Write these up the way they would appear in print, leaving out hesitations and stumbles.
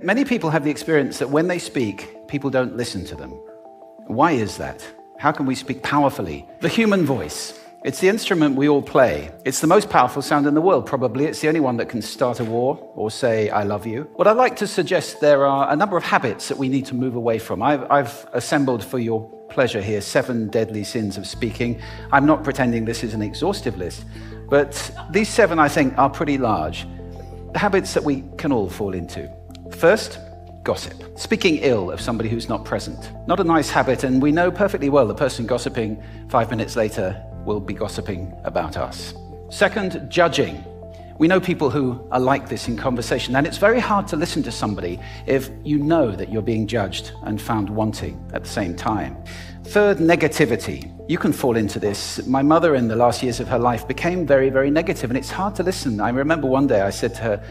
Many people have the experience that when they speak, people don't listen to them. Why is that? How can we speak powerfully? The human voice. It's the instrument we all play. It's the most powerful sound in the world, probably. It's the only one that can start a war or say, I love you. What I'd like to suggest, there are a number of habits that we need to move away from. I've assembled for your pleasure here 7 deadly sins of speaking. I'm not pretending this is an exhaustive list, but these 7, I think, are pretty large. Habits that we can all fall into. First, gossip. Speaking ill of somebody who's not present. Not a nice habit, and we know perfectly well the person gossiping 5 minutes later will be gossiping about us. Second, judging. We know people who are like this in conversation, and it's very hard to listen to somebody if you know that you're being judged and found wanting at the same time. Third, negativity. You can fall into this. My mother, in the last years of her life, became very, very negative, and it's hard to listen. I remember one day I said to her,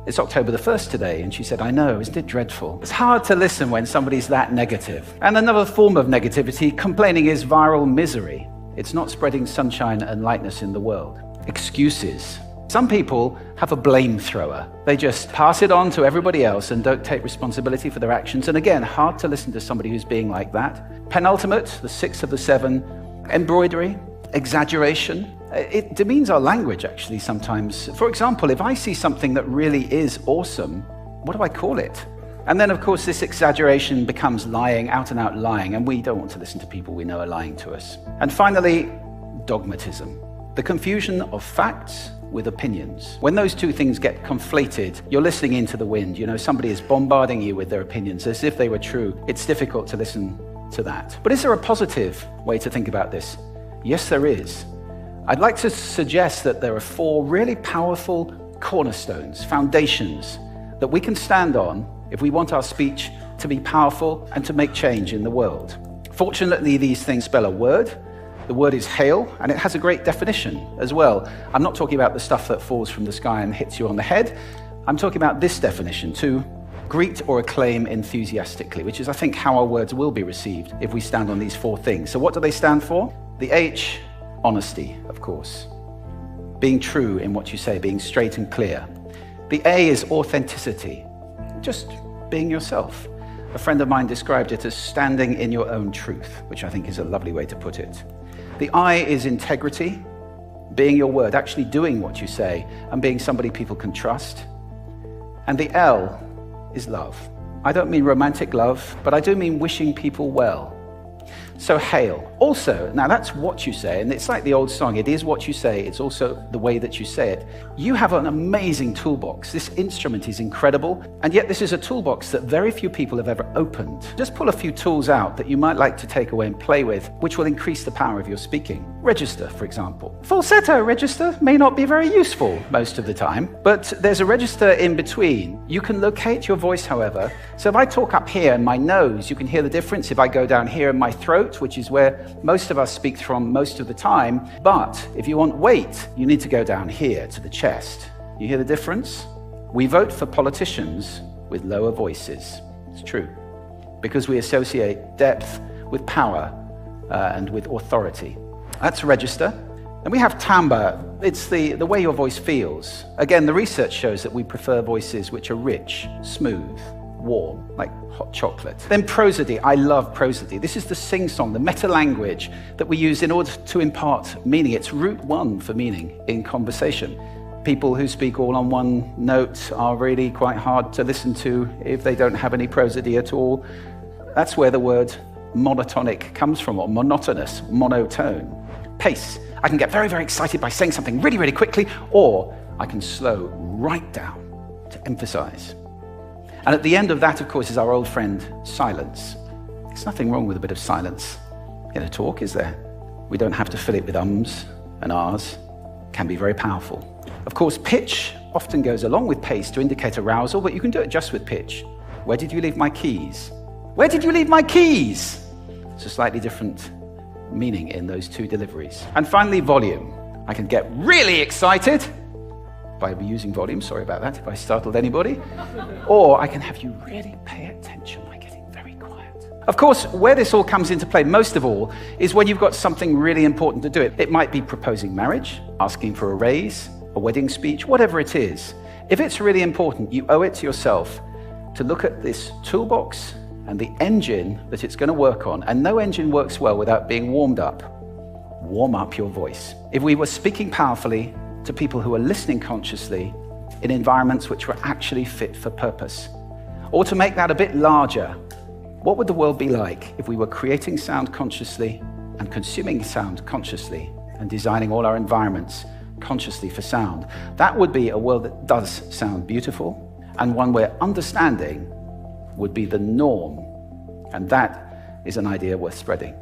it's October the 1st today, and she said, I know, isn't it dreadful? It's hard to listen when somebody's that negative. And another form of negativity, complaining, is viral misery. It's not spreading sunshine and lightness in the world. Excuses. Some people have a blame thrower. They just pass it on to everybody else and don't take responsibility for their actions. And again, hard to listen to somebody who's being like that. Penultimate, the 6th of the 7, embroidery, exaggeration. It demeans our language, actually, sometimes. For example, if I see something that really is awesome, what do I call it? And then, of course, this exaggeration becomes lying, out and out lying, and we don't want to listen to people we know are lying to us. And finally, dogmatism. The confusion of facts with opinions. When those two things get conflated, you're listening into the wind. You know, somebody is bombarding you with their opinions as if they were true. It's difficult to listen to that. But is there a positive way to think about this? Yes, there is. I'd like to suggest that there are 4 really powerful cornerstones, foundations, that we can stand on if we want our speech to be powerful and to make change in the world. Fortunately, these things spell a word. The word is hail, and it has a great definition as well. I'm not talking about the stuff that falls from the sky and hits you on the head. I'm talking about this definition, to greet or acclaim enthusiastically, which is, I think, how our words will be received if we stand on these 4 things. So what do they stand for? The H, honesty, of course. Being true in what you say, being straight and clear. The A is authenticity, just being yourself. A friend of mine described it as standing in your own truth, which I think is a lovely way to put it. The I is integrity, being your word, actually doing what you say, and being somebody people can trust. And the L is love. I don't mean romantic love, but I do mean wishing people well. So hail. Also, now that's what you say, and it's like the old song, it is what you say, it's also the way that you say it. You have an amazing toolbox. This instrument is incredible, and yet this is a toolbox that very few people have ever opened. Just pull a few tools out that you might like to take away and play with, which will increase the power of your speaking. Register, for example. Falsetto register may not be very useful most of the time, but there's a register in between. You can locate your voice, however. So if I talk up here in my nose, you can hear the difference. If I go down here in my throat, which is where most of us speak from most of the time. But if you want weight, you need to go down here to the chest. You hear the difference? We vote for politicians with lower voices. It's true. Because we associate depth with power and with authority. That's register. And we have timbre. It's the way your voice feels. Again, the research shows that we prefer voices which are rich, smooth, warm, like hot chocolate. Then prosody. I love prosody. This is the sing-song, the meta-language that we use in order to impart meaning. It's route 1 for meaning in conversation. People who speak all on one note are really quite hard to listen to if they don't have any prosody at all. That's where the word monotonic comes from, or monotonous, monotone. Pace. I can get very, very excited by saying something really, really quickly, or I can slow right down to emphasize. And at the end of that, of course, is our old friend, silence. There's nothing wrong with a bit of silence in a talk, is there? We don't have to fill it with ums and ahs. It can be very powerful. Of course, pitch often goes along with pace to indicate arousal, but you can do it just with pitch. Where did you leave my keys? Where did you leave my keys? It's a slightly different meaning in those 2 deliveries. And finally, volume. I can get really excited by using volume, sorry about that if I startled anybody, or I can have you really pay attention by getting very quiet. Of course, where this all comes into play most of all is when you've got something really important to do. It might be proposing marriage, asking for a raise, a wedding speech, whatever it is. If it's really important, you owe it to yourself to look at this toolbox and the engine that it's going to work on. And no engine works well without being warmed up. Warm up your voice. If we were speaking powerfully to people who are listening consciously in environments which were actually fit for purpose, or to make that a bit larger, what would the world be like if we were creating sound consciously and consuming sound consciously and designing all our environments consciously for sound? That would be a world that does sound beautiful, and one where understanding would be the norm. And that is an idea worth spreading.